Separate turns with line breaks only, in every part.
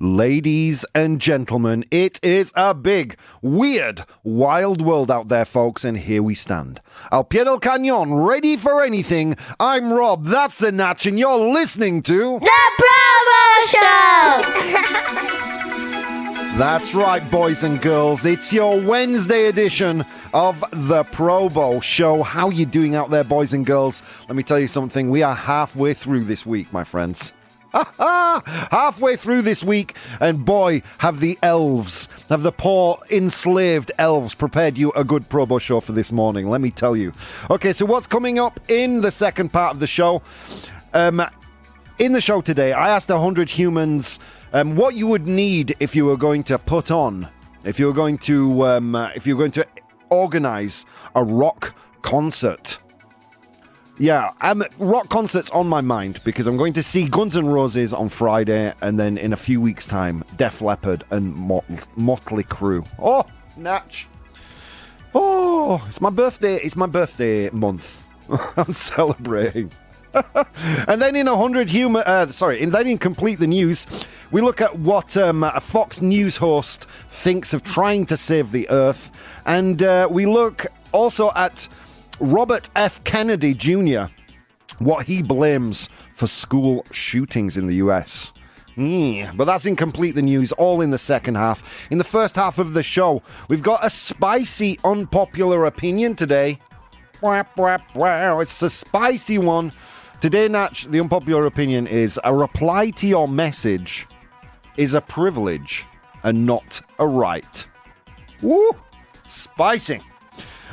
Ladies and gentlemen, it is a big, weird, wild world out there, folks, and here we stand. Al pie del cañón, ready for anything. I'm Rob, that's the Natch, and you're listening to...
The ProBoh Show!
That's right, boys and girls. It's your Wednesday edition of the ProBoh Show. How you doing out there, boys and girls? Let me tell you something. We are halfway through this week, my friends. Halfway through this week, and boy, have the poor enslaved elves prepared you a good ProBoh show for this morning, let me tell you. Okay, so what's coming up in the second part of the show? In the show today, I asked 100 humans what you would need if you were going to organize a rock concert. Yeah, rock concerts on my mind because I'm going to see Guns N' Roses on Friday, and then in a few weeks' time, Def Leppard and Motley Crue. Oh, Natch. Oh, it's my birthday. It's my birthday month. I'm celebrating. And then in in Complete the News, we look at what a Fox News host thinks of trying to save the Earth, and we look also at Robert F. Kennedy Jr., what he blames for school shootings in the US. But that's in Complete the News, all in the second half. In the first half of the show, we've got a spicy, unpopular opinion today. It's a spicy one. Today, Natch, the unpopular opinion is a reply to your message is a privilege and not a right. Woo! Spicy.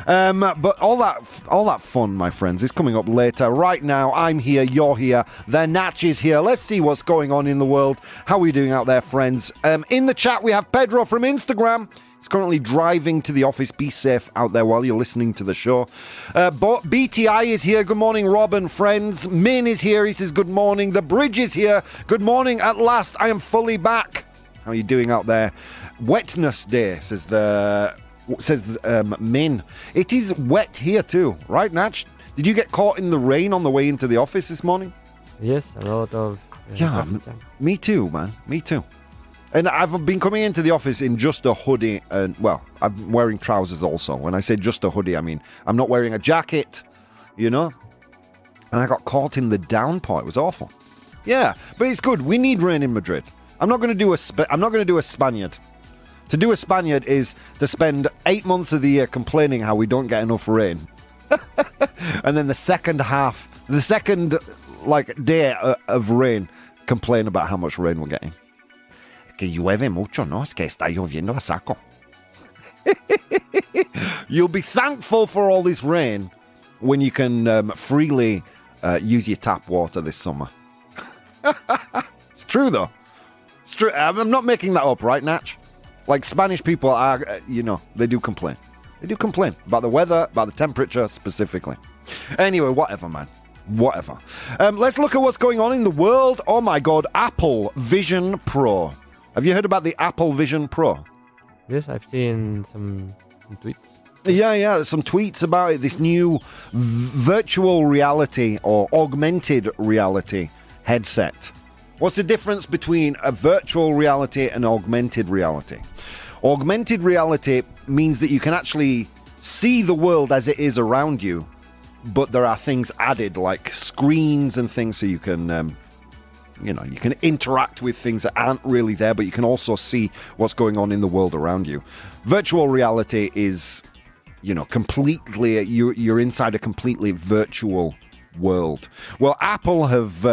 But all that fun, my friends, is coming up later. Right now, I'm here, you're here, the Natch is here. Let's see what's going on in the world. How are we doing out there, friends? In the chat, we have Pedro from Instagram. He's currently driving to the office. Be safe out there while you're listening to the show. BTI is here. Good morning, Rob and friends. Min is here. He says, good morning. The Bridge is here. Good morning. At last, I am fully back. How are you doing out there? Wetness Day, says Min. It is wet here too, right, Natch? Did you get caught in the rain on the way into the office this morning?
Yes, a lot of...
me too, man. Me too. And I've been coming into the office in just a hoodie, and, well, I'm wearing trousers also. When I say just a hoodie, I mean I'm not wearing a jacket, you know? And I got caught in the downpour. It was awful. Yeah, but it's good. We need rain in Madrid. I'm not going to do a Spaniard. To do a Spaniard is to spend 8 months of the year complaining how we don't get enough rain. And then the second day of rain, complain about how much rain we're getting. Que llueve mucho, ¿no? Es que está lloviendo a saco. You'll be thankful for all this rain when you can freely use your tap water this summer. It's true, though. It's true. I'm not making that up, right, Natch? Like, Spanish people are, they do complain. They do complain about the weather, about the temperature specifically. Anyway, whatever, man. Whatever. Let's look at what's going on in the world. Oh, my God. Apple Vision Pro. Have you heard about the Apple Vision Pro?
Yes, I've seen some tweets.
Yeah, some tweets about it. This new virtual reality or augmented reality headset. What's the difference between a virtual reality and augmented reality? Augmented reality means that you can actually see the world as it is around you, but there are things added like screens and things so you can, you can interact with things that aren't really there, but you can also see what's going on in the world around you. Virtual reality is, completely, you're inside a completely virtual world. Well, Apple have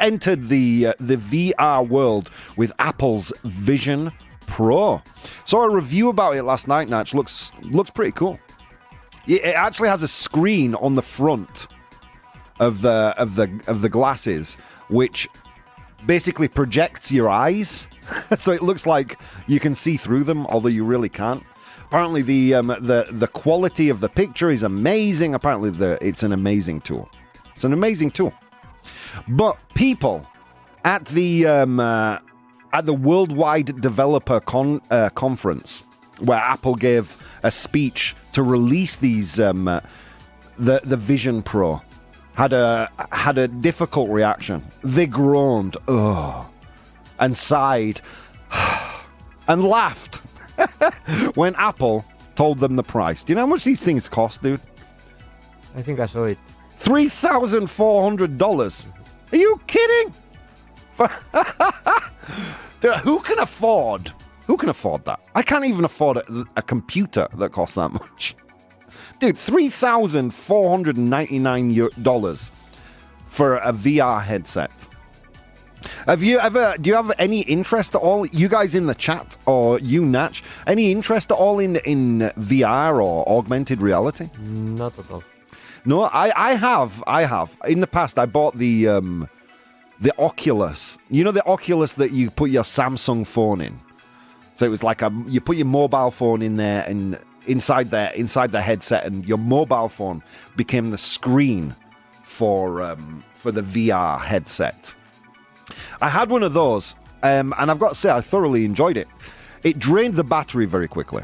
entered the VR world with Apple's Vision Pro. Saw a review about it last night, Natch. Looks pretty cool. It actually has a screen on the front of the glasses, which basically projects your eyes, so it looks like you can see through them, although you really can't. Apparently, the quality of the picture is amazing. Apparently, it's an amazing tool. It's an amazing tool. But people at the Worldwide Developer Conference, where Apple gave a speech to release these the Vision Pro, had a difficult reaction. They groaned, and sighed, and laughed when Apple told them the price. Do you know how much these things cost, dude?
I think I saw it.
$3,400. Are you kidding? Dude, who can afford that? I can't even afford a computer that costs that much. Dude, $3,499 for a VR headset. Do you have any interest at all, you guys in the chat, or you, Natch, any interest at all in VR or augmented reality?
Not at all.
No, I have. In the past, I bought the Oculus. You know the Oculus that you put your Samsung phone in? So it was like you put your mobile phone in there, and inside the headset, and your mobile phone became the screen for the VR headset. I had one of those, and I've got to say I thoroughly enjoyed it. It drained the battery very quickly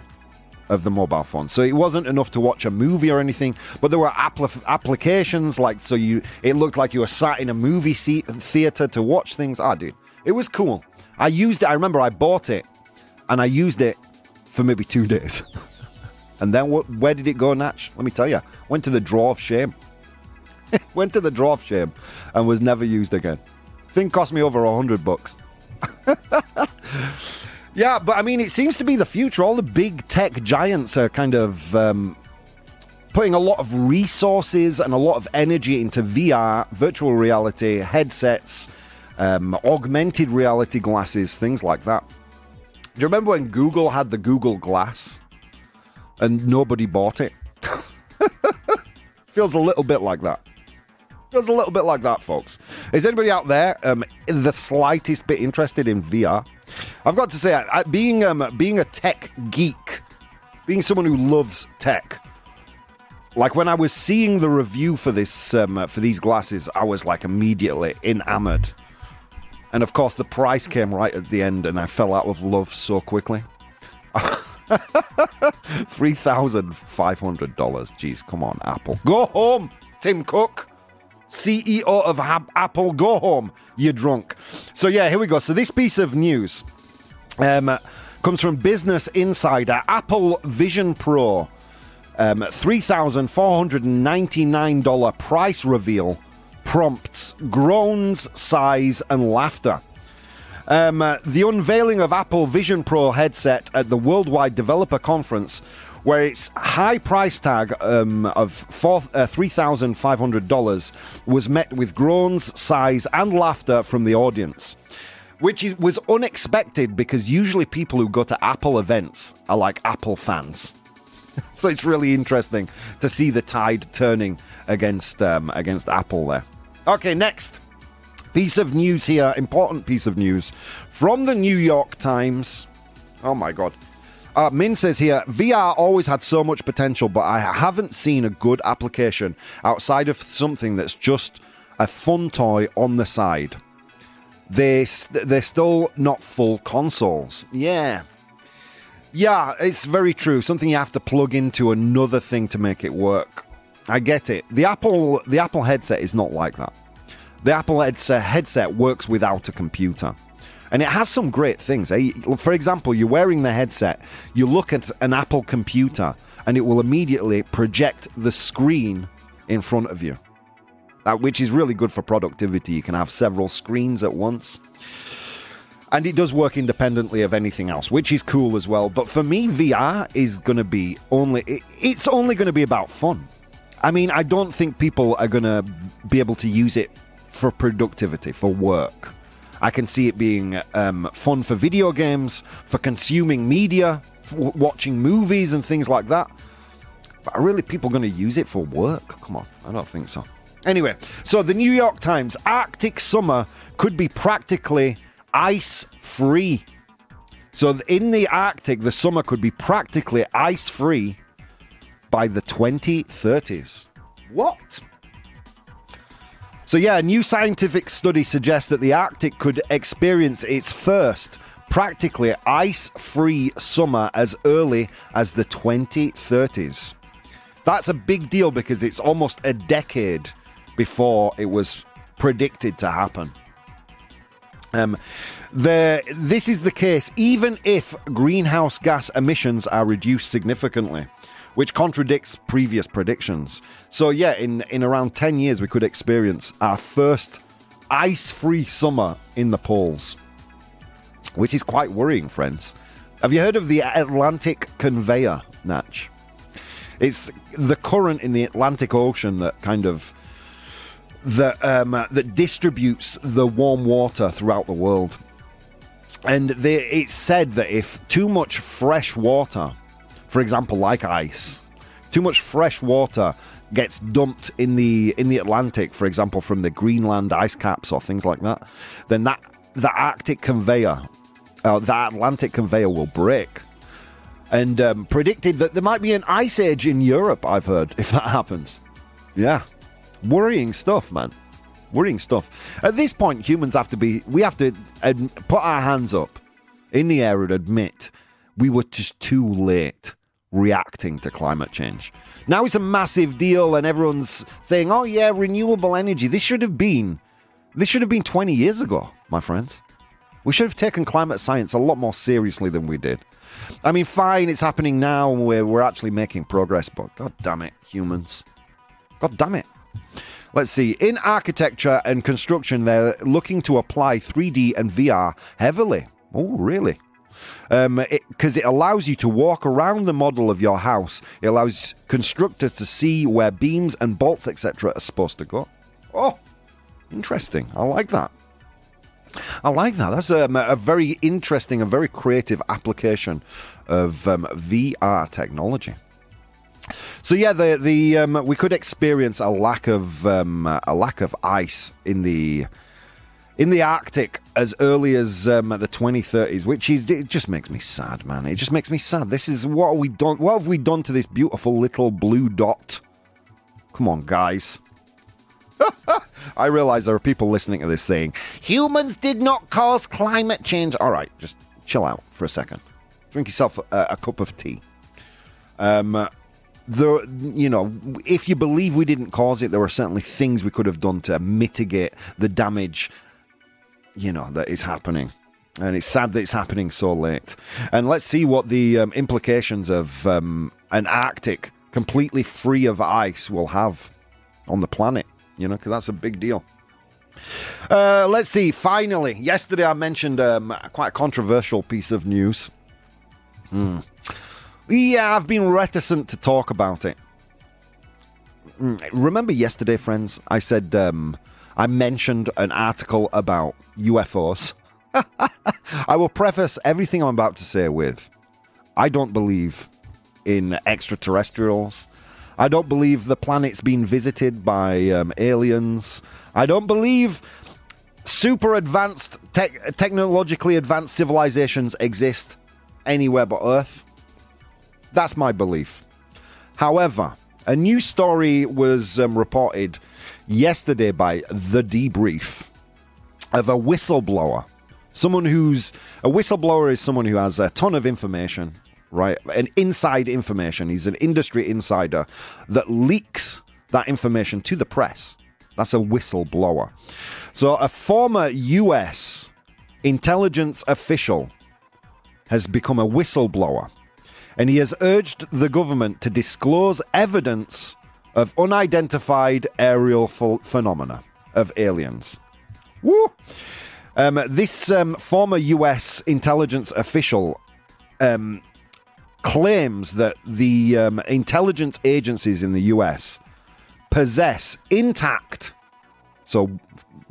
of the mobile phone, so it wasn't enough to watch a movie or anything, but there were applications like, so it looked like you were sat in a movie theater to watch things. Dude, it was cool. I remember I bought it and I used it for maybe 2 days. And then where did it go, Natch? Let me tell you, went to the drawer of shame. Went to the drawer of shame and was never used again. Thing cost me over $100. Yeah, but I mean, it seems to be the future. All the big tech giants are kind of putting a lot of resources and a lot of energy into VR, virtual reality, headsets, augmented reality glasses, things like that. Do you remember when Google had the Google Glass and nobody bought it? Feels a little bit like that. Feels a little bit like that, folks. Is anybody out there the slightest bit interested in VR? I've got to say, being a tech geek, being someone who loves tech, like when I was seeing the review for this for these glasses, I was like immediately enamored. And of course, the price came right at the end, and I fell out of love so quickly. $3,500. Jeez, come on, Apple. Go home, Tim Cook, CEO of Apple. Go home, you drunk. So yeah, here we go. So this piece of news comes from Business Insider. Apple Vision Pro, $3,499 price reveal prompts groans, sighs, and laughter. The unveiling of Apple Vision Pro headset at the Worldwide Developer Conference, where its high price tag of $3,500 was met with groans, sighs, and laughter from the audience, which was unexpected because usually people who go to Apple events are like Apple fans. So it's really interesting to see the tide turning against Apple there. Okay, next piece of news here, important piece of news from the New York Times. Oh my God. Min says here, VR always had so much potential, but I haven't seen a good application outside of something that's just a fun toy on the side. They're still not full consoles. Yeah, it's very true. Something you have to plug into another thing to make it work. I get it. The Apple headset is not like that. The Apple headset works without a computer. And it has some great things. For example, you're wearing the headset, you look at an Apple computer, and it will immediately project the screen in front of you. Which is really good for productivity. You can have several screens at once. And it does work independently of anything else, which is cool as well. But for me, VR is going to be it's only going to be about fun. I mean, I don't think people are going to be able to use it for productivity, for work. I can see it being fun for video games, for consuming media, for watching movies and things like that. But are really people going to use it for work? Come on, I don't think so. Anyway, so the New York Times, Arctic summer could be practically ice-free. So in the Arctic, the summer could be practically ice-free by the 2030s. What? So yeah, a new scientific study suggests that the Arctic could experience its first practically ice-free summer as early as the 2030s. That's a big deal because it's almost a decade before it was predicted to happen. This is the case even if greenhouse gas emissions are reduced significantly, which contradicts previous predictions. So yeah, in around 10 years we could experience our first ice-free summer in the poles, which is quite worrying, friends. Have you heard of the Atlantic conveyor, Natch? It's the current in the Atlantic Ocean that kind of that distributes the warm water throughout the world. And it's said that if too much fresh water, for example, like ice, too much fresh water gets dumped in the Atlantic, for example, from the Greenland ice caps or things like that, then the Arctic conveyor, the Atlantic conveyor will break. And predicted that there might be an ice age in Europe, I've heard, if that happens. Yeah. Worrying stuff, man. Worrying stuff. At this point, humans have to put our hands up in the air and admit we were just too late reacting to climate change. Now it's a massive deal and everyone's saying, oh yeah, renewable energy. This should have been 20 years ago, my friends. We should have taken climate science a lot more seriously than we did. I mean, fine, it's happening now and we're actually making progress, but god damn it, humans. God damn it. Let's see. In architecture and construction, they're looking to apply 3D and VR heavily. Oh, really? Because it allows you to walk around the model of your house. It allows constructors to see where beams and bolts, etc. are supposed to go. Oh, interesting. I like that. That's a very interesting and very creative application of VR technology. So yeah, we could experience a lack of ice in the Arctic as early as the 2030s, it just makes me sad, man. It just makes me sad. This is what have we done to this beautiful little blue dot? Come on, guys. I realize there are people listening to this saying humans did not cause climate change. All right, just chill out for a second. Drink yourself a cup of tea. If you believe we didn't cause it, there were certainly things we could have done to mitigate the damage, that is happening. And it's sad that it's happening so late. And let's see what the implications of an Arctic completely free of ice will have on the planet, because that's a big deal. Let's see. Finally, yesterday I mentioned quite a controversial piece of news. Yeah, I've been reticent to talk about it. Remember yesterday, friends, I said I mentioned an article about UFOs. I will preface everything I'm about to say with, I don't believe in extraterrestrials. I don't believe the planet's been visited by aliens. I don't believe super advanced, technologically advanced civilizations exist anywhere but Earth. That's my belief. However, a new story was reported yesterday by The Debrief of a whistleblower. A whistleblower is someone who has a ton of information, right? An inside information. He's an industry insider that leaks that information to the press. That's a whistleblower. So a former US intelligence official has become a whistleblower. And he has urged the government to disclose evidence of unidentified aerial phenomena of aliens. Woo! This former US intelligence official claims that the intelligence agencies in the US possess intact, so,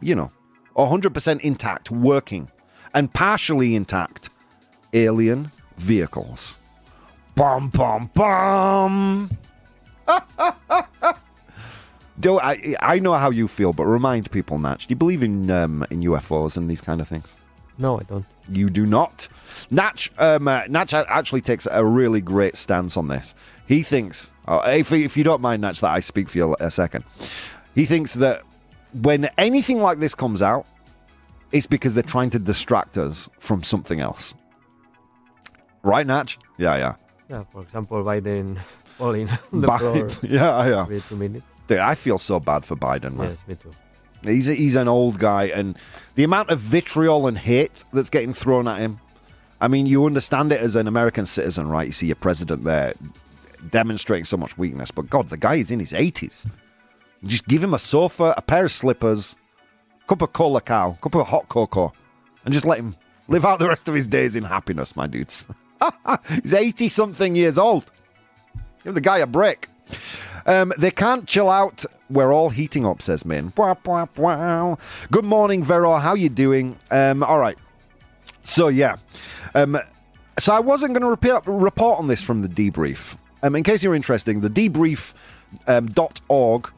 100% intact, working, and partially intact alien vehicles. Bum, bum, bum. I know how you feel, but remind people, Natch. Do you believe in UFOs and these kind of things?
No, I don't.
You do not? Natch actually takes a really great stance on this. He thinks, if you don't mind, Natch, that I speak for you a second. He thinks that when anything like this comes out, it's because they're trying to distract us from something else. Right, Natch? Yeah.
Yeah, for example, Biden falling on the floor
Yeah.
every 2 minutes.
Dude, I feel so bad for Biden, man.
Yes, me too.
He's an old guy, and the amount of vitriol and hate that's getting thrown at him. I mean, you understand it as an American citizen, right? You see your president there demonstrating so much weakness, but God, the guy is in his 80s. Just give him a sofa, a pair of slippers, cup of Colacao, cup of hot cocoa, and just let him live out the rest of his days in happiness, my dudes. He's 80-something years old. Give the guy a break. They can't chill out. We're all heating up, says Min. Good morning, Vero. How you doing? All right. So, yeah. So I wasn't going to report on this from the debrief. In case you're interested, the debrief.org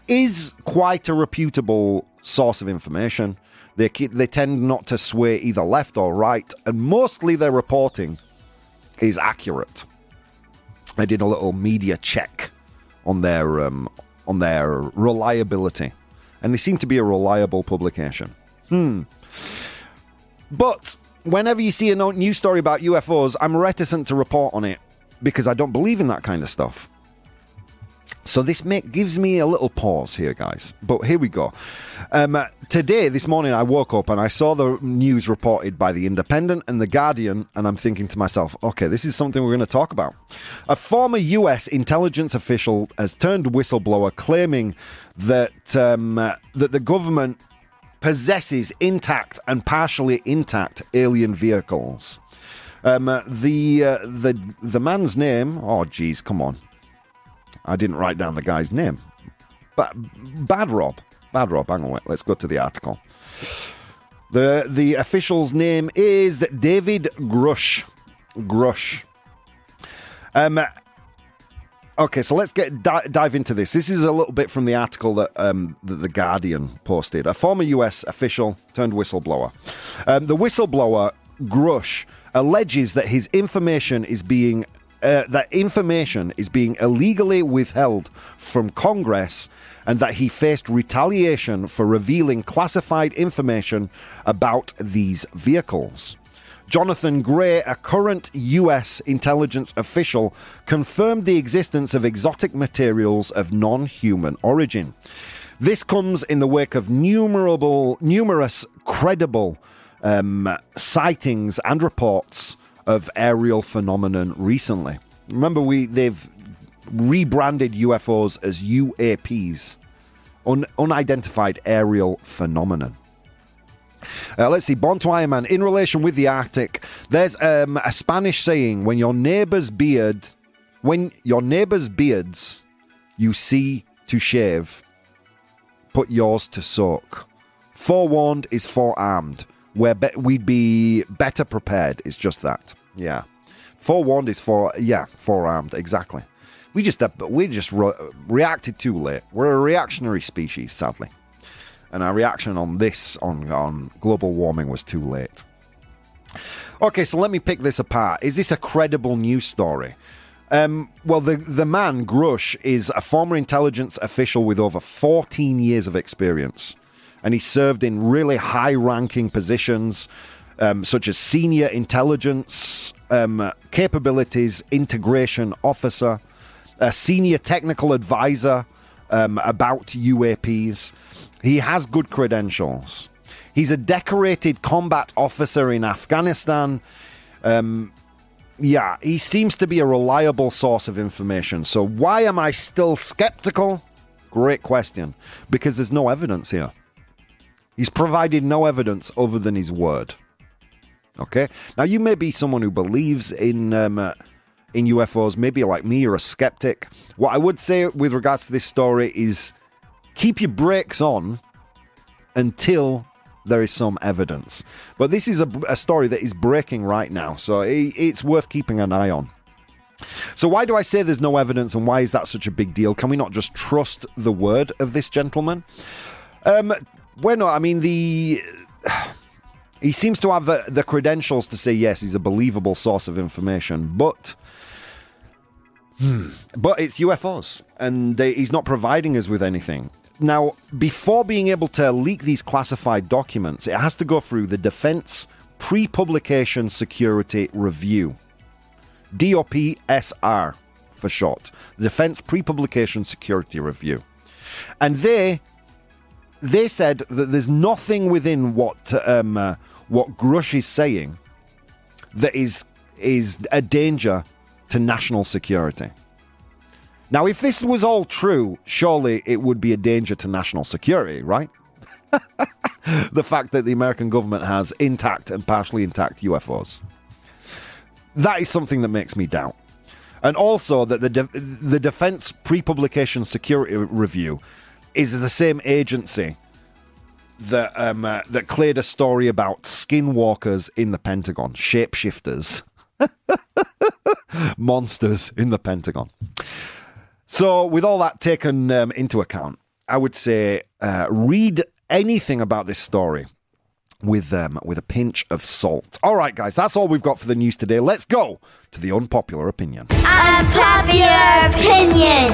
is quite a reputable source of information. They tend not to sway either left or right, and mostly their reporting is accurate. I did a little media check on their reliability, and they seem to be a reliable publication. But whenever you see a news story about UFOs, I'm reticent to report on it because I don't believe in that kind of stuff. So this gives me a little pause here, guys. But here we go. This morning, I woke up and I saw the news reported by The Independent and The Guardian, and I'm thinking to myself, okay, this is something we're going to talk about. A former US intelligence official has turned whistleblower claiming that the government possesses intact and partially intact alien vehicles. The man's name, oh geez, come on. I didn't write down the guy's name. But Bad Rob, hang on, wait, let's go to the article. The official's name is David Grush. Okay, so let's dive into this. This is a little bit from the article that the Guardian posted. A former US official turned whistleblower. The whistleblower, Grush, alleges that his information is being illegally withheld from Congress and that he faced retaliation for revealing classified information about these vehicles. Jonathan Gray, a current U.S. intelligence official, confirmed the existence of exotic materials of non-human origin. This comes in the wake of numerous credible sightings and reports of aerial phenomenon recently. Remember, they've rebranded UFOs as UAPs, unidentified aerial phenomenon. Let's see, Born to Iron Man. In relation with the Arctic, there's a Spanish saying: when your neighbour's beards you see to shave, put yours to soak. Forewarned is forearmed. We'd be better prepared. It's just that. Yeah. Forewarned is forearmed. Exactly. We just reacted too late. We're a reactionary species, sadly. And our reaction on global warming was too late. Okay, so let me pick this apart. Is this a credible news story? Well, the man, Grush, is a former intelligence official with over 14 years of experience. And he served in really high-ranking positions, such as senior intelligence capabilities integration officer, a senior technical advisor about UAPs. He has good credentials. He's a decorated combat officer in Afghanistan. He seems to be a reliable source of information. So why am I still skeptical? Great question. Because there's no evidence here. He's provided no evidence other than his word. Okay? Now, you may be someone who believes in UFOs. Maybe you're like me, you're a skeptic. What I would say with regards to this story is keep your brakes on until there is some evidence. But this is a story that is breaking right now, so it's worth keeping an eye on. So why do I say there's no evidence, and why is that such a big deal? Can we not just trust the word of this gentleman? Bueno, I mean, he seems to have the credentials to say, yes, he's a believable source of information, but it's UFOs, and he's not providing us with anything. Now, before being able to leak these classified documents, it has to go through the Defense Pre-Publication Security Review. DOPSR for short. The Defense Pre-Publication Security Review. And they they said that there's nothing within what Grush is saying that is a danger to national security. Now, if this was all true, surely it would be a danger to national security, right? The fact that the American government has intact and partially intact UFOs. That is something that makes me doubt. And also that the Defense Pre-Publication Security Review is the same agency that cleared a story about skinwalkers in the Pentagon, shapeshifters, monsters in the Pentagon. So, with all that taken into account, I would say read anything about this story with a pinch of salt. All right, guys, that's all we've got for the news today. Let's go to the unpopular opinion.
Unpopular opinion.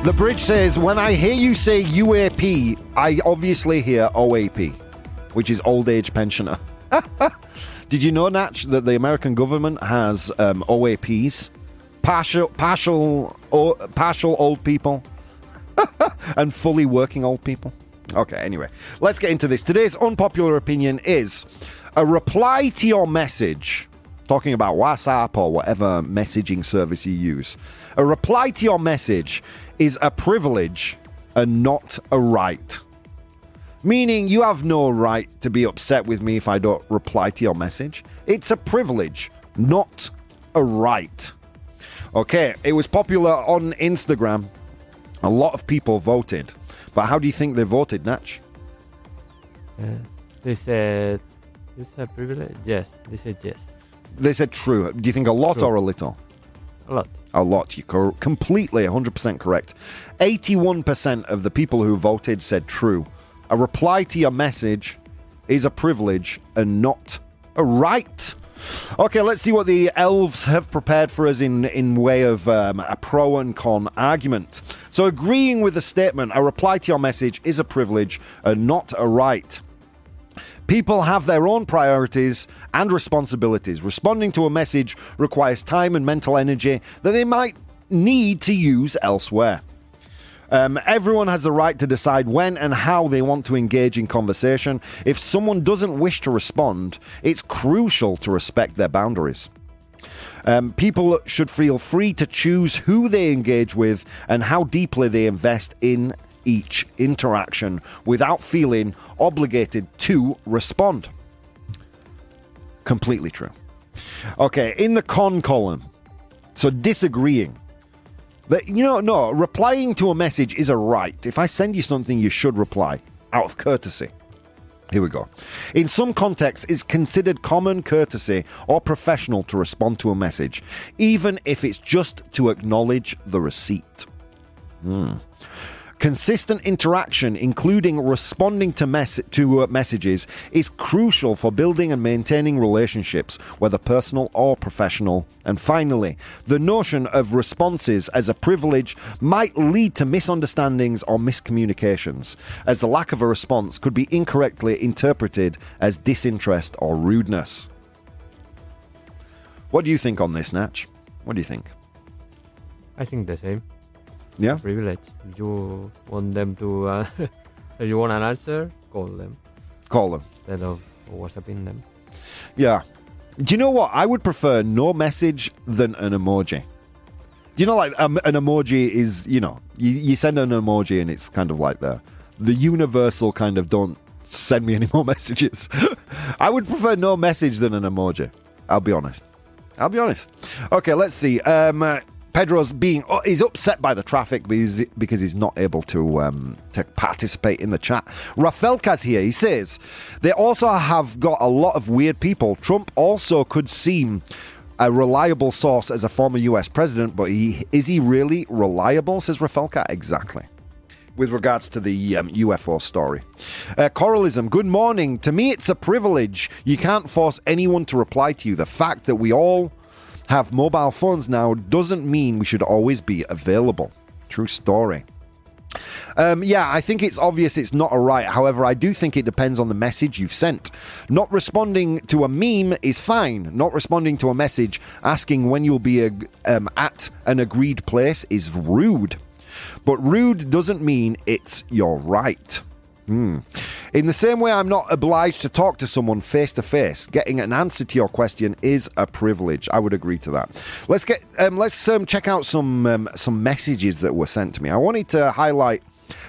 The bridge says, when I hear you say UAP, I obviously hear OAP, which is old age pensioner. Did you know, Natch, that the American government has OAPs? Partial old people and fully working old people. Okay, anyway, let's get into this. Today's unpopular opinion is a reply to your message, talking about WhatsApp or whatever messaging service you use. A reply to your message is a privilege and not a right. Meaning you have no right to be upset with me if I don't reply to your message. It's a privilege, not a right. Okay, it was popular on Instagram. A lot of people voted. But how do you think they voted, Natch?
They said, is this a privilege? Yes, they said yes.
They said true. Do you think a lot
True.
or a little?
A lot.
A lot. You're completely 100% correct. 81% of the people who voted said true. A reply to your message is a privilege and not a right. Okay, let's see what the elves have prepared for us in way of a pro and con argument. So, agreeing with the statement, a reply to your message is a privilege and not a right. People have their own priorities and responsibilities. Responding to a message requires time and mental energy that they might need to use elsewhere. Everyone has the right to decide when and how they want to engage in conversation. If someone doesn't wish to respond, it's crucial to respect their boundaries. People should feel free to choose who they engage with and how deeply they invest in each interaction without feeling obligated to respond. Completely true. Okay, in the con column, so disagreeing. But, no, replying to a message is a right. If I send you something, you should reply, out of courtesy. Here we go. In some contexts, it's considered common courtesy or professional to respond to a message, even if it's just to acknowledge the receipt. Consistent interaction, including responding to messages, is crucial for building and maintaining relationships, whether personal or professional. And finally, the notion of responses as a privilege might lead to misunderstandings or miscommunications, as the lack of a response could be incorrectly interpreted as disinterest or rudeness. What do you think on this, Natch? What do you think?
I think the same.
Yeah?
Privilege. You want them to... if you want an answer, call them.
Call them.
Instead of WhatsApping them.
Yeah. Do you know what? I would prefer no message than an emoji. Do you know, like, an emoji is, you send an emoji and it's kind of like the universal kind of don't send me any more messages. I would prefer no message than an emoji. I'll be honest. Okay, let's see. Pedro's he's upset by the traffic because he's not able to participate in the chat. Rafelka's here. He says, they also have got a lot of weird people. Trump also could seem a reliable source as a former US president, but is he really reliable, says Rafelka? Exactly. With regards to the UFO story. Coralism, good morning. To me, it's a privilege. You can't force anyone to reply to you. The fact that we all have mobile phones now doesn't mean we should always be available. True story. I think it's obvious it's not a right. However, I do think it depends on the message you've sent. Not responding to a meme is fine. Not responding to a message asking when you'll be at an agreed place is rude. But rude doesn't mean it's your right. In the same way, I'm not obliged to talk to someone face to face. Getting an answer to your question is a privilege. I would agree to that. Let's check out some messages that were sent to me. I wanted to highlight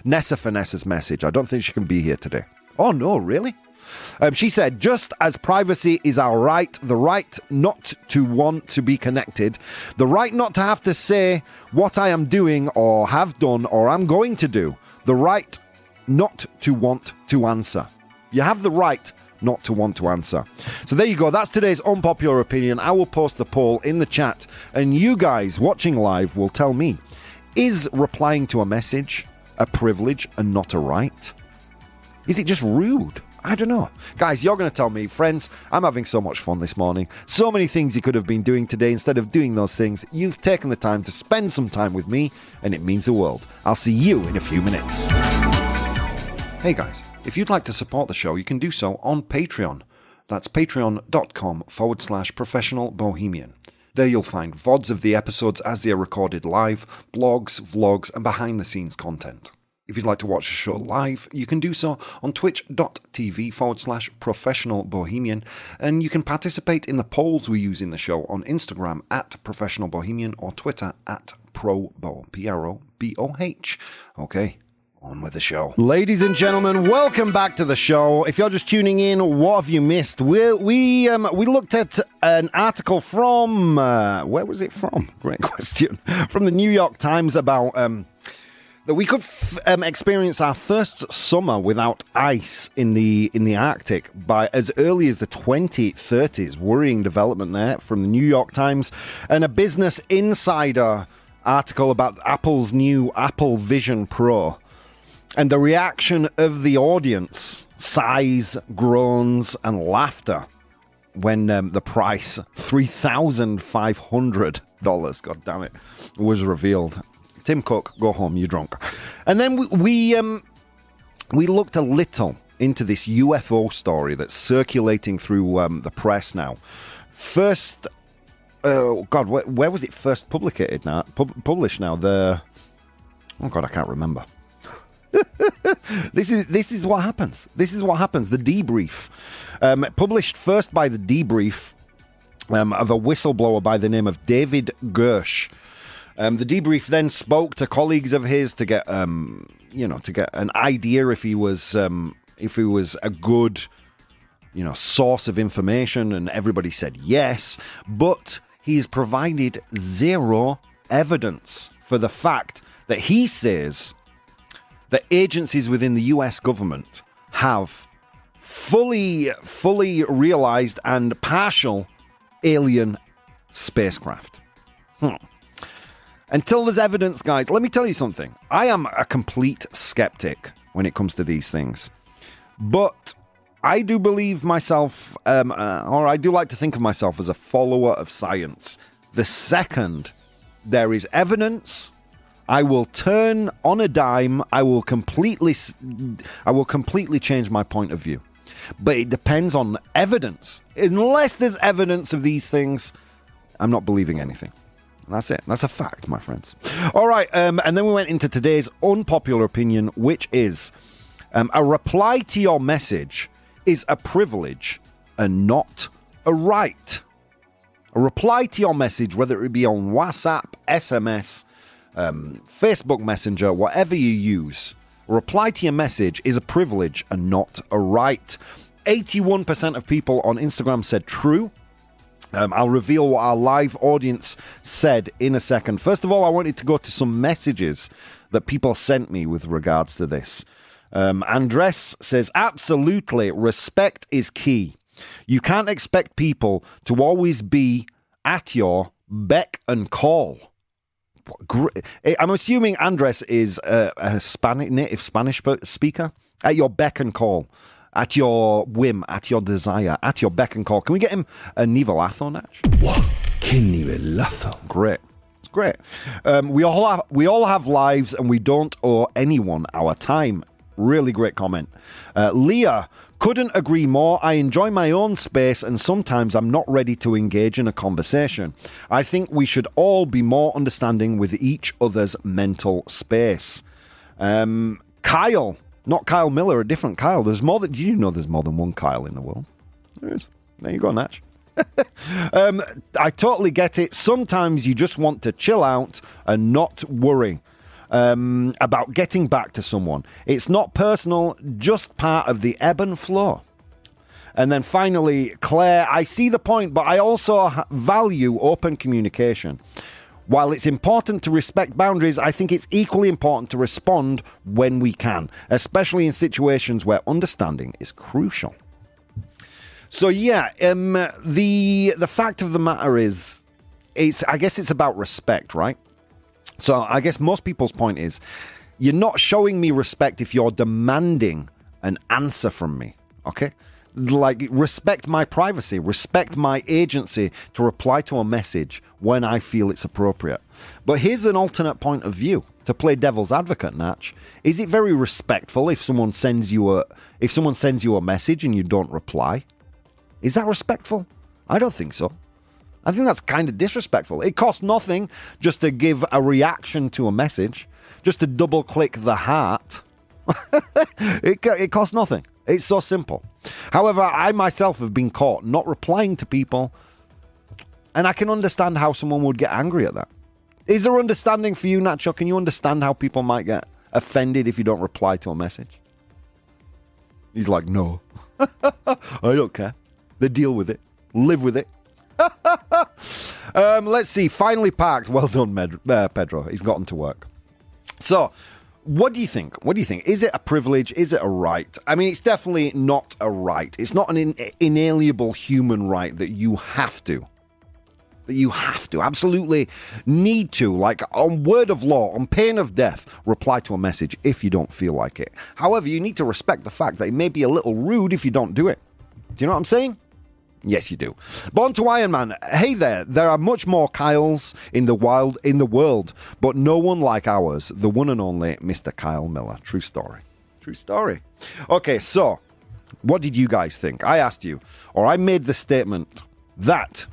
Nessa Finessa's message. I don't think she can be here today. Oh no, really? She said, just as privacy is our right, the right not to want to be connected, the right not to have to say what I am doing or have done or am going to do, the right not to want to answer. You have the right not to want to answer. So there you go. That's today's unpopular opinion. I will post the poll in the chat, and you guys watching live will tell me, is replying to a message a privilege and not a right? Is it just rude? I don't know. Guys, you're going to tell me. Friends, I'm having so much fun this morning. So many things you could have been doing today. Instead of doing those things, you've taken the time to spend some time with me, and it means the world. I'll see you in a few minutes. Hey guys, if you'd like to support the show, you can do so on Patreon. That's patreon.com/professional bohemian. There you'll find VODs of the episodes as they are recorded live, blogs, vlogs, and behind-the-scenes content. If you'd like to watch the show live, you can do so on twitch.tv/professional bohemian, and you can participate in the polls we use in the show on Instagram @professional bohemian or Twitter @ProBoh, ProBoh. Okay. On with the show. Ladies and gentlemen, welcome back to the show. If you're just tuning in, what have you missed? We looked at an article from, where was it from? Great question. From the New York Times about that we could experience our first summer without ice in the Arctic by as early as the 2030s. Worrying development there from the New York Times. And a Business Insider article about Apple's new Apple Vision Pro. And the reaction of the audience, sighs, groans, and laughter when the price, $3,500, God damn it, was revealed. Tim Cook, go home, you're drunk. And then we looked a little into this UFO story that's circulating through the press now. First, oh God, where was it first published now? Oh God, I can't remember. This is what happens. This is what happens. The debrief, published first by the debrief of a whistleblower by the name of David Gersh. The debrief then spoke to colleagues of his to get an idea if he was a good, source of information, and everybody said yes. But he's provided zero evidence for the fact that he says that agencies within the US government have fully realized and partial alien spacecraft. Until there's evidence, guys, let me tell you something. I am a complete skeptic when it comes to these things. But I do believe myself, or I do like to think of myself as a follower of science. The second there is evidence, I will turn on a dime. I will completely change my point of view. But it depends on evidence. Unless there's evidence of these things, I'm not believing anything. That's it. That's a fact, my friends. All right, and then we went into today's unpopular opinion, which is a reply to your message is a privilege and not a right. A reply to your message, whether it be on WhatsApp, SMS, Facebook Messenger, whatever you use, a reply to your message is a privilege and not a right. 81% of people on Instagram said true. I'll reveal what our live audience said in a second. First of all, I wanted to go to some messages that people sent me with regards to this. Andres says, absolutely, respect is key. You can't expect people to always be at your beck and call. I'm assuming Andres is a native Spanish speaker. At your beck and call. At your whim, at your desire, at your beck and call. Can we get him a nivelazo, Natch?
Wow, que nivelazo.
Great. It's great. We all have lives and we don't owe anyone our time. Really great comment. Leah Couldn't agree more. I enjoy my own space and sometimes I'm not ready to engage in a conversation. I think we should all be more understanding with each other's mental space. Kyle, not Kyle Miller, a different Kyle. There's more than, do you know there's more than one Kyle in the world? There is. There you go, Natch. I totally get it. Sometimes you just want to chill out and not worry about getting back to someone. It's not personal, just part of the ebb and flow. And then finally, Claire, I see the point, but I also value open communication. While it's important to respect boundaries, I think it's equally important to respond when we can, especially in situations where understanding is crucial. So yeah, the fact of the matter is, I guess it's about respect, right? So I guess most people's point is, you're not showing me respect if you're demanding an answer from me, okay? Like, respect my privacy, respect my agency to reply to a message when I feel it's appropriate. But here's an alternate point of view. To play devil's advocate, Natch, is it very respectful if someone sends you a message and you don't reply? Is that respectful? I don't think so. I think that's kind of disrespectful. It costs nothing just to give a reaction to a message, just to double click the heart. It costs nothing. It's so simple. However, I myself have been caught not replying to people, and I can understand how someone would get angry at that. Is there understanding for you, Nacho? Can you understand how people might get offended if you don't reply to a message? He's like, no. I don't care. They deal with it. Live with it. Let's see. Finally parked. Well done, Pedro. He's gotten to work. So, what do you think? What do you think? Is it a privilege? Is it a right? I mean, it's definitely not a right. It's not an inalienable human right that you have to. That you have to, absolutely need to, like on word of law, on pain of death, reply to a message if you don't feel like it. However, you need to respect the fact that it may be a little rude if you don't do it. Do you know what I'm saying? Yes, you do. Born to Iron Man. Hey there are much more Kyles in the world, but no one like ours, the one and only Mr. Kyle Miller. True story. True story. Okay, so, what did you guys think? I asked you, or I made the statement that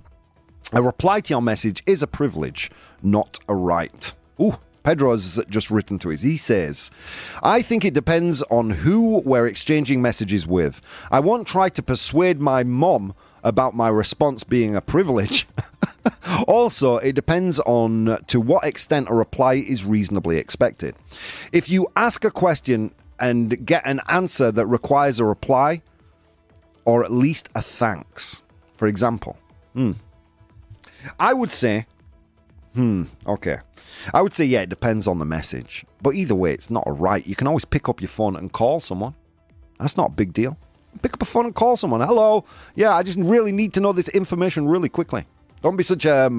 a reply to your message is a privilege, not a right. Ooh, Pedro's just written to us. He says, I think it depends on who we're exchanging messages with. I won't try to persuade my mom about my response being a privilege. Also, it depends on to what extent a reply is reasonably expected. If you ask a question and get an answer that requires a reply, or at least a thanks, for example, I would say, okay. I would say, yeah, it depends on the message. But either way, it's not a right. You can always pick up your phone and call someone. That's not a big deal. Pick up a phone and call someone. Hello. Yeah, I just really need to know this information really quickly. Don't be such a,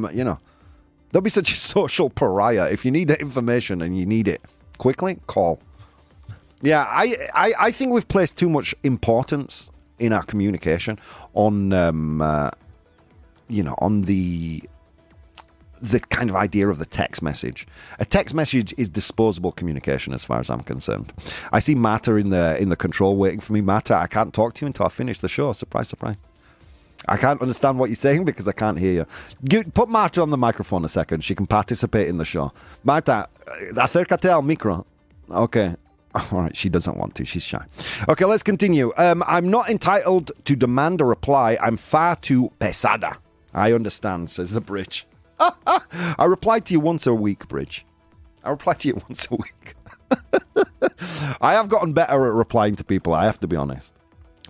don't be such a social pariah. If you need information and you need it quickly, call. Yeah, I think we've placed too much importance in our communication on, on the kind of idea of the text message. A text message is disposable communication as far as I'm concerned. I see Marta in the control waiting for me. Marta, I can't talk to you until I finish the show. Surprise, surprise. I can't understand what you're saying because I can't hear you. Put Marta on the microphone a second. She can participate in the show. Marta, acércate al micro. Okay. All right, she doesn't want to. She's shy. Okay, let's continue. I'm not entitled to demand a reply. I'm far too pesada. I understand, says the Bridge. I reply to you once a week, Bridge. I reply to you once a week. I have gotten better at replying to people, I have to be honest.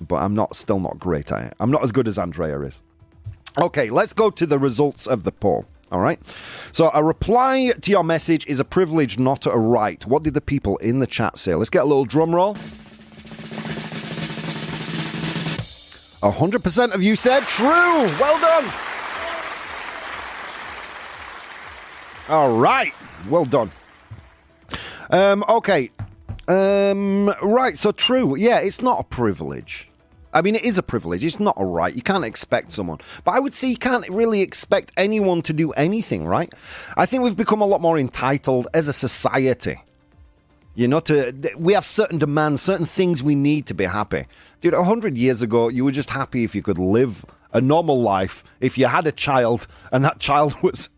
But I'm still not great at it. I'm not as good as Andrea is. Okay, let's go to the results of the poll. All right. So a reply to your message is a privilege, not a right. What did the people in the chat say? Let's get a little drum roll. 100% of you said true. Well done. All right. Well done. Okay. Right. So true. Yeah, it's not a privilege. I mean, it is a privilege. It's not a right. You can't expect someone. But I would say you can't really expect anyone to do anything, right? I think we've become a lot more entitled as a society. You know, we have certain demands, certain things we need to be happy. Dude, 100 years ago, you were just happy if you could live a normal life, if you had a child, and that child was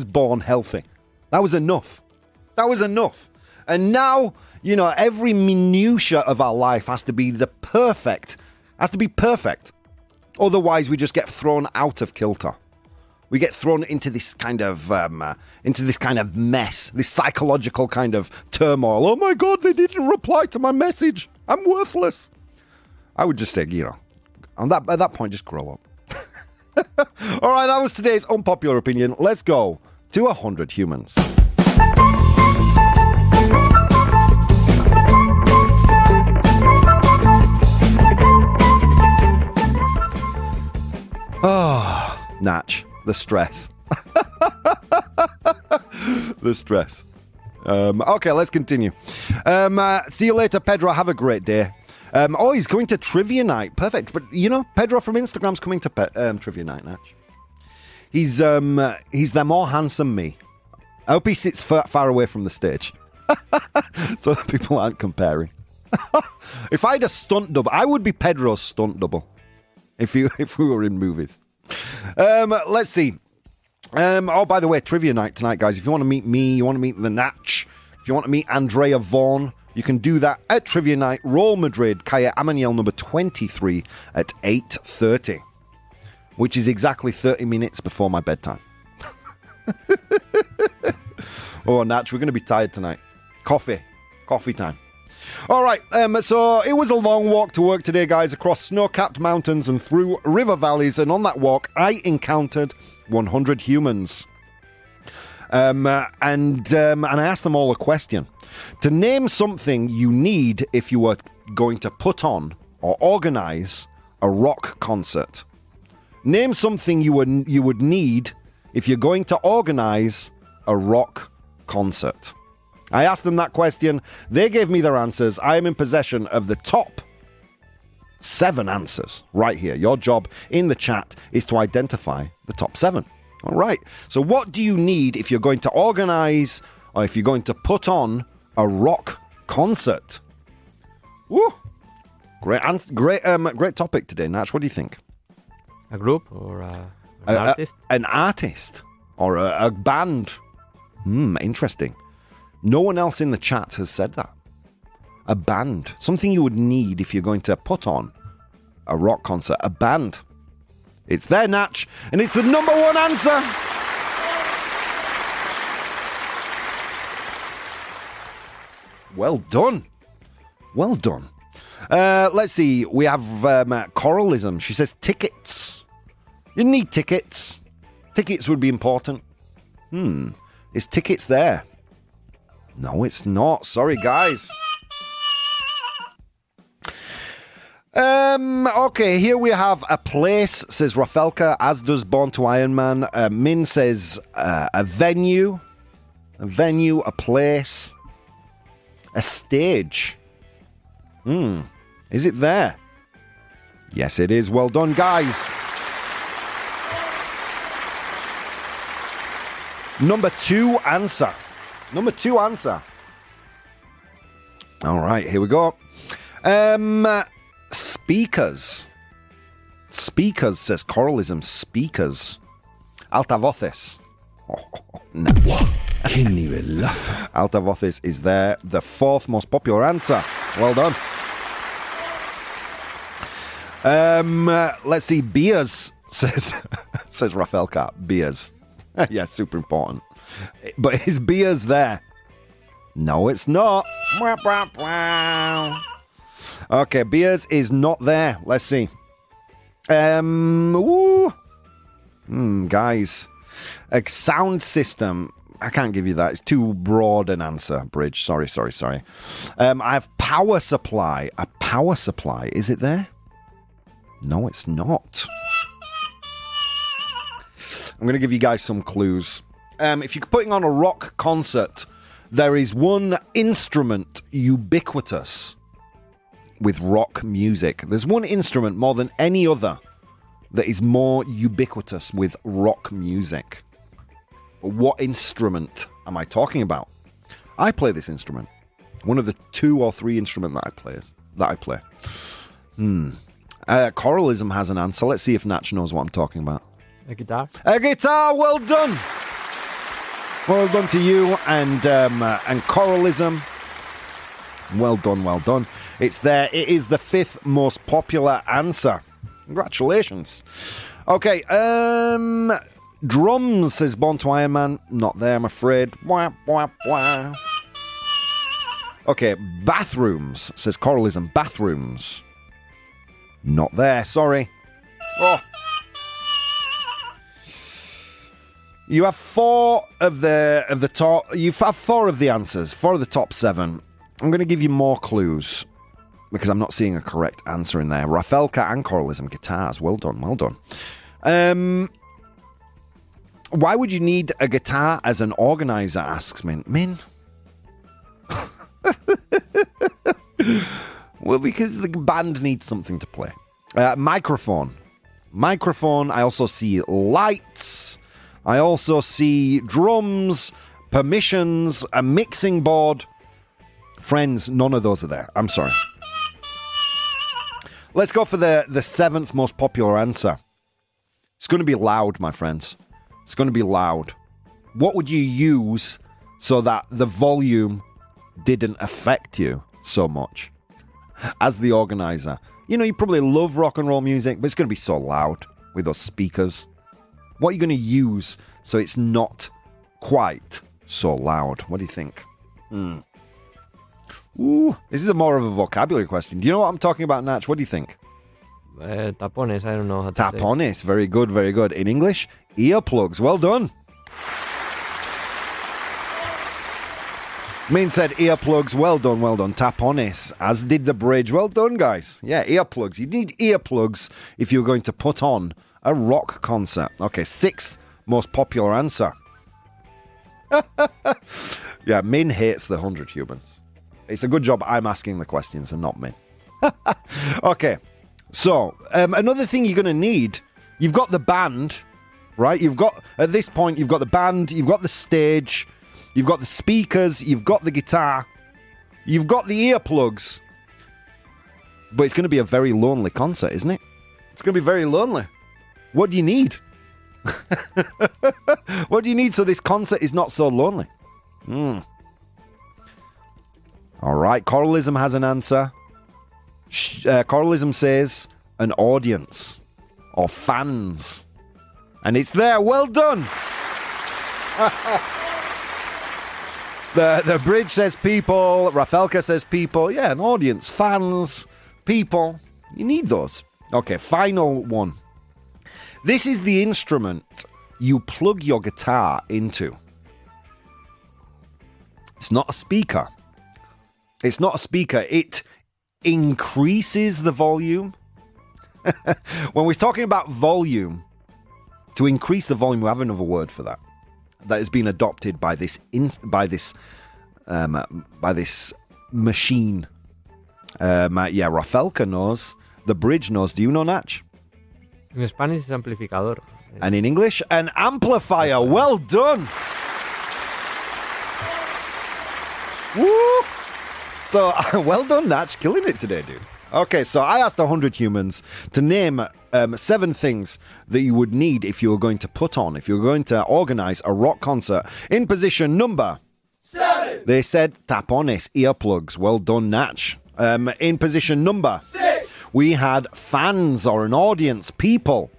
born healthy. That was enough. That was enough. And now, you know, every minutia of our life has to be perfect. Otherwise, we just get thrown out of kilter. We get thrown into this kind of mess, this psychological kind of turmoil. Oh my God, they didn't reply to my message. I'm worthless. I would just say, you know, at that point, just grow up. All right, that was today's unpopular opinion. Let's go to 100 humans. Oh, Natch. The stress. The stress. Okay, let's continue. See you later, Pedro. Have a great day. He's going to trivia night. Perfect. But, you know, Pedro from Instagram's coming to trivia night, Natch. He's the more handsome me. I hope he sits far away from the stage. So that people aren't comparing. If I had a stunt double, I would be Pedro's stunt double. If we were in movies. Let's see. By the way, trivia night tonight, guys. If you want to meet me, you want to meet the Natch, if you want to meet Andrea Vaughan, you can do that at trivia night, Royal Madrid, Calle Amaniel number 23 at 8:30, which is exactly 30 minutes before my bedtime. Oh, Natch, we're going to be tired tonight. Coffee time. All right, so it was a long walk to work today, guys, across snow-capped mountains and through river valleys, and on that walk, I encountered 100 humans. And I asked them all a question. To name something you need if you were going to put on or organize a rock concert. Name something you would need if you're going to organize a rock concert. I asked them that question. They gave me their answers. I am in possession of the top 7 answers right here. Your job in the chat is to identify the top 7. All right. So what do you need if you're going to organize or if you're going to put on a rock concert? Woo! Great topic today, Natch. What do you think?
A group or an artist?
An artist or a band. Interesting. No one else in the chat has said that. A band. Something you would need if you're going to put on a rock concert. A band. It's there, Natch. And it's the number 1 answer. Well done. Well done. Let's see. We have Coralism. She says tickets. You need tickets. Tickets would be important. Is tickets there? No, it's not. Sorry, guys. Okay, here we have a place, says Rafelka, as does Born to Iron Man. Min says a venue, a place, a stage. Is it there? Yes, it is. Well done, guys. Number 2 answer. All right, here we go. Speakers. Speakers, says Coralism. Speakers. Altavoces. No.
Qué nivelazo.
Altavoces is there. The 4th most popular answer. Well done. Let's see. Beers, says Rafelka. Beers. Yeah, super important. But is beers there? No, it's not. Okay, beers is not there. Let's see. Guys. A sound system. I can't give you that. It's too broad an answer, Bridge. Sorry. I have power supply. A power supply. Is it there? No, it's not. I'm going to give you guys some clues. If you're putting on a rock concert, there is one instrument ubiquitous with rock music. There's one instrument more than any other that is more ubiquitous with rock music. What instrument am I talking about? I play this instrument. One of the 2 or 3 instruments that I play. Choralism has an answer. Let's see if Natch knows what I'm talking about.
A guitar.
A guitar, well done. Well done to you and choralism. Well done, well done. It's there. It is the 5th most popular answer. Congratulations. Okay, drums, says Born to Iron Man. Not there, I'm afraid. Wah, wah, wah. Okay, bathrooms, says choralism. Bathrooms. Not there, sorry. Oh. You have 4 of the top. You have 4 of the answers. 4 of the top 7. I'm going to give you more clues because I'm not seeing a correct answer in there. Rafelka and choralism, guitars. Well done, well done. Why would you need a guitar as an organizer? Asks Min. Min. Well, because the band needs something to play. Microphone. Microphone. I also see lights. I also see drums, permissions, a mixing board. Friends, none of those are there. I'm sorry. Let's go for the 7th most popular answer. It's going to be loud, my friends. It's going to be loud. What would you use so that the volume didn't affect you so much as the organizer? You know, you probably love rock and roll music, but it's going to be so loud with those speakers. What are you going to use so it's not quite so loud? What do you think? Ooh, this is more of a vocabulary question. Do you know what I'm talking about, Natch? What do you think?
Tapones, I don't know how to say.
Tapones, very good, very good. In English, earplugs. Well done. Min said earplugs. Well done, well done. Tapones, as did the bridge. Well done, guys. Yeah, earplugs. You need earplugs if you're going to put on a rock concert. Okay, 6th most popular answer. Yeah, Min hates the 100 humans. It's a good job I'm asking the questions and not Min. Okay, so another thing you're going to need, you've got the band, right? At this point, you've got the band, you've got the stage, you've got the speakers, you've got the guitar, you've got the earplugs. But it's going to be a very lonely concert, isn't it? It's going to be very lonely. What do you need? What do you need so this concert is not so lonely? All right, choralism has an answer. Choralism says an audience or fans. And it's there. Well done. The bridge says people. Rafelka says people. Yeah, an audience, fans, people. You need those. Okay, final one. This is the instrument you plug your guitar into. It's not a speaker. It's not a speaker. It increases the volume. When we're talking about volume, to increase the volume, we have another word for that. That has been adopted by this machine. Yeah, Rafelka knows. The bridge knows. Do you know, Natch?
In Spanish is amplificador.
And in English, an amplifier. Well done. Woo! So, well done, Natch. Killing it today, dude. Okay, so I asked 100 humans to name 7 things that you would need if you were going to if you were going to organize a rock concert. In position number 7. They said tapones, earplugs. Well done, Natch. In position number 6. We had fans or an audience, people.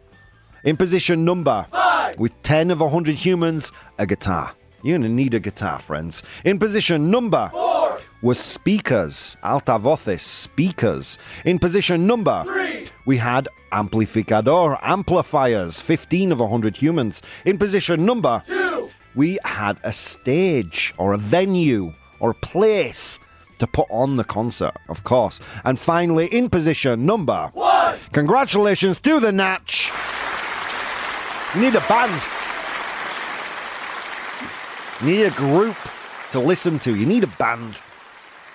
In position number 5. With 10 of 100 humans, a guitar. You're going to need a guitar, friends. In position number 4 was speakers, altavoces, speakers. In position number 3, we had amplificador, amplifiers, 15 of 100 humans. In position number 2, we had a stage or a venue or a place to put on the concert, of course. And finally, in position number 1, congratulations to the Natch. You need a band. You need a group to listen to. You need a band.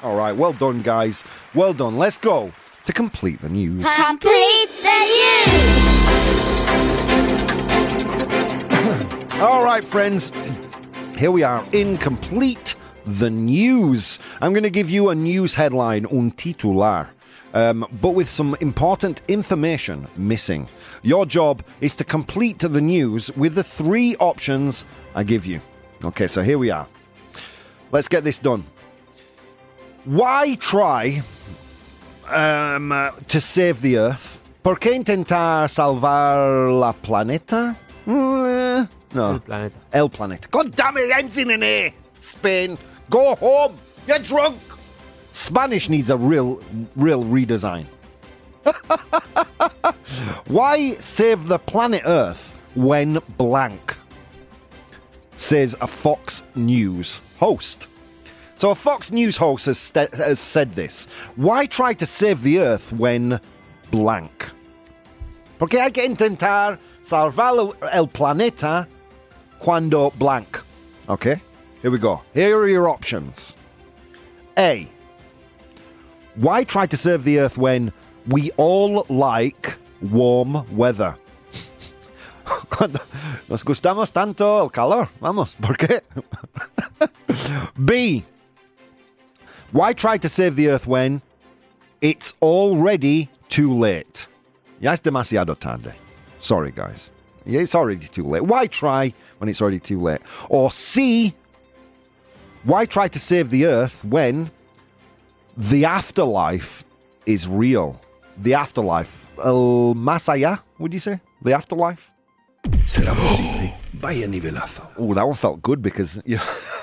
All right, well done, guys. Well done. Let's go to complete the news.
Complete the news!
All right, friends. Here we are in Complete the news. I'm going to give you a news headline, un titular, but with some important information missing. Your job is to complete the news with the 3 options I give you. Okay, so here we are. Let's get this done. Why try to save the Earth? ¿Por qué intentar salvar la planeta? No.
El planeta.
El planeta. God damn it, ends in an A. Spain. Go home. You're drunk. Spanish needs a real redesign. Why save the planet Earth when blank? Says a Fox News host. So a Fox News host has said this. Why try to save the Earth when blank? Porque hay que intentar salvar el planeta cuando blank. Okay, here we go. Here are your options. A. Why try to save the Earth when we all like warm weather? Nos gustamos tanto el calor. Vamos, ¿por qué? B. Why try to save the Earth when it's already too late? Ya es demasiado tarde. Sorry, guys. Yeah, it's already too late. Why try when it's already too late? Or C. Why try to save the Earth when the afterlife is real? The afterlife. El más allá, would you say? The afterlife?
Será posible. Vaya nivelazo.
Oh, that one felt good because you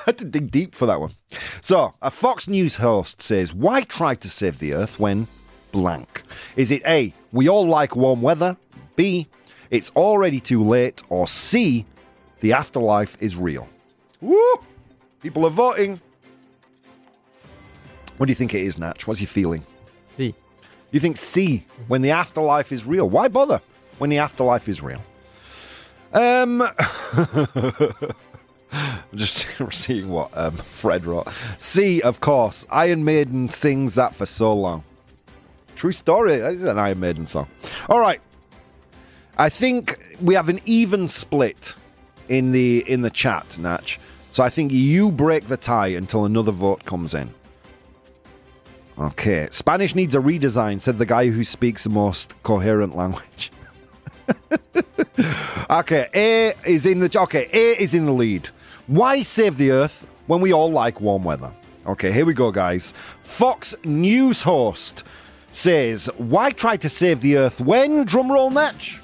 had to dig deep for that one. So, a Fox News host says, why try to save the Earth when blank? Is it A, we all like warm weather? B, it's already too late? Or C, the afterlife is real? Woo! People are voting. What do you think it is, Natch? What's your feeling?
C.
You think C, when the afterlife is real? Why bother when the afterlife is real? Just seeing what Fred wrote. C, of course. Iron Maiden sings that for so long. True story. That is an Iron Maiden song. All right. I think we have an even split in the chat, Natch. So I think you break the tie until another vote comes in. Okay. Spanish needs a redesign, said the guy who speaks the most coherent language. Okay, A is in the lead. Why save the Earth when we all like warm weather? Okay, here we go, guys. Fox News host says, why try to save the Earth when, drumroll Natch?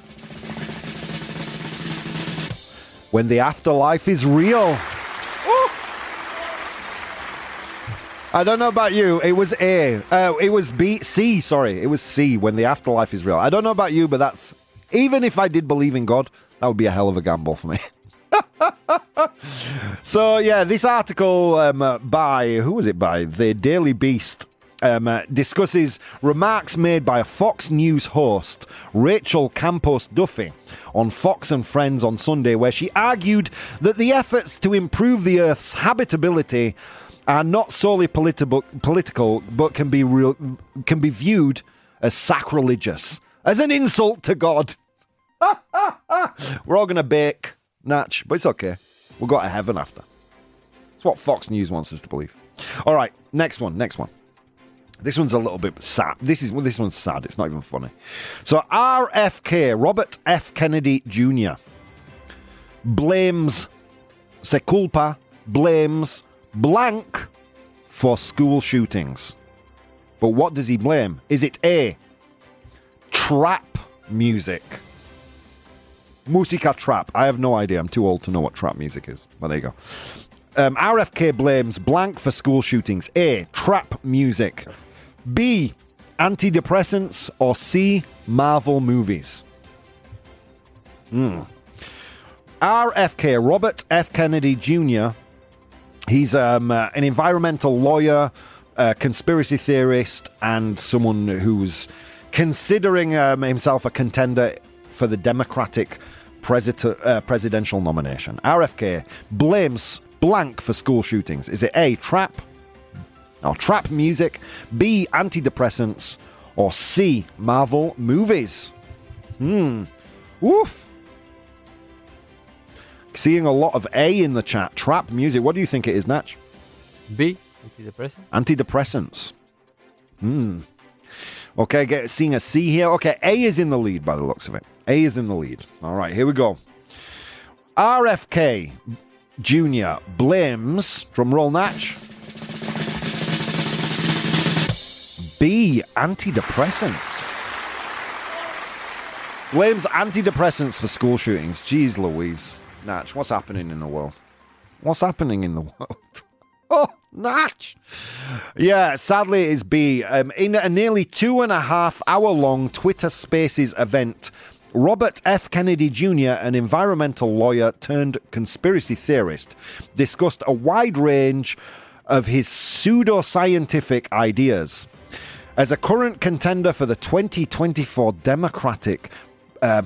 When the afterlife is real. Ooh. I don't know about you. It was A. It was C, sorry. It was C, when the afterlife is real. I don't know about you, but that's... Even if I did believe in God, that would be a hell of a gamble for me. So, yeah, this article by... Who was it by? The Daily Beast discusses remarks made by a Fox News host, Rachel Campos Duffy, on Fox and Friends on Sunday, where she argued that the efforts to improve the Earth's habitability are not solely political, but can be viewed as sacrilegious, as an insult to God. We're all going to bake, Natch, but it's okay. We'll go to heaven after. It's what Fox News wants us to believe. All right, next one. This one's a little bit sad. This one's sad. It's not even funny. So RFK, Robert F. Kennedy Jr., blames blank for school shootings. But what does he blame? Is it A, trap music? Musica trap. I have no idea. I'm too old to know what trap music is. Well, there you go. RFK blames blank for school shootings. A, trap music. B, antidepressants. Or C, Marvel movies. RFK, Robert F. Kennedy Jr., he's an environmental lawyer, conspiracy theorist, and someone who's considering himself a contender for the Democratic presidential nomination. RFK blames blank for school shootings. Is it A, trap music, B, antidepressants, or C, Marvel movies? Woof. Seeing a lot of A in the chat. Trap music. What do you think it is, Natch?
B, antidepressant.
Antidepressants. Okay, seeing a C here. Okay, A is in the lead by the looks of it. A is in the lead. All right, here we go. RFK Jr. blames, drum roll Natch, B, antidepressants. Blames antidepressants for school shootings. Jeez Louise. Natch, what's happening in the world? What's happening in the world? Oh, Natch. Yeah, sadly it is B. In a nearly 2.5 hour long Twitter Spaces event, Robert F. Kennedy Jr., an environmental lawyer turned conspiracy theorist, discussed a wide range of his pseudoscientific ideas. As a current contender for the 2024 Democratic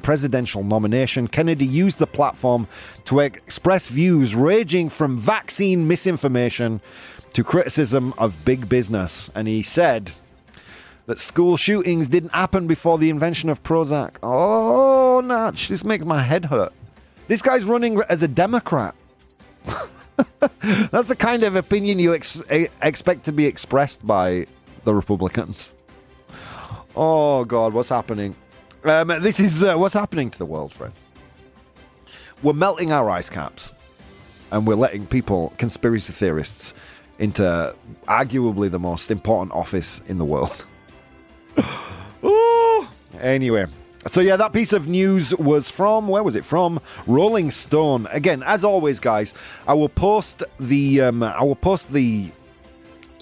presidential nomination, Kennedy used the platform to express views ranging from vaccine misinformation to criticism of big business. And he said that school shootings didn't happen before the invention of Prozac. Oh, Natch, this makes my head hurt. This guy's running as a Democrat. That's the kind of opinion you expect to be expressed by the Republicans. Oh, God, what's happening? This is what's happening to the world, friends. We're melting our ice caps, and we're letting people, conspiracy theorists, into arguably the most important office in the world. Ooh. Anyway, so yeah, that piece of news was from, where was it from? Rolling Stone. Again, as always, guys, I will post the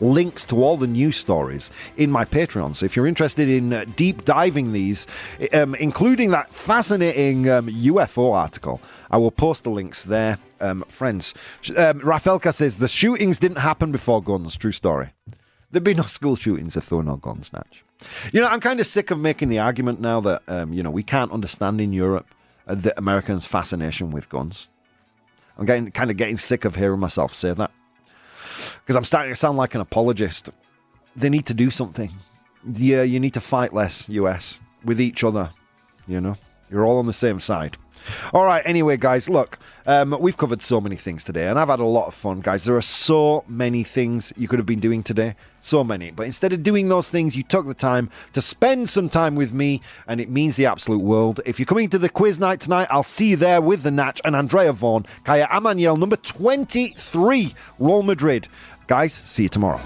links to all the news stories in my Patreon. So if you're interested in deep diving these, including that fascinating UFO article, I will post the links there. Friends, Rafelka says the shootings didn't happen before guns. True story. There'd be no school shootings if there were no guns, Natch. You know, I'm kind of sick of making the argument now that, we can't understand in Europe the Americans' fascination with guns. I'm getting sick of hearing myself say that. Because I'm starting to sound like an apologist. They need to do something. Yeah, you need to fight less, US, with each other. You know, you're all on the same side. All right, anyway, guys, look, we've covered so many things today, and I've had a lot of fun, guys. There are so many things you could have been doing today, so many. But instead of doing those things, you took the time to spend some time with me, and it means the absolute world. If you're coming to the quiz night tonight, I'll see you there with the Natch and Andrea Vaughan, Kaya Amaniel, number 23, Real Madrid. Guys, see you tomorrow.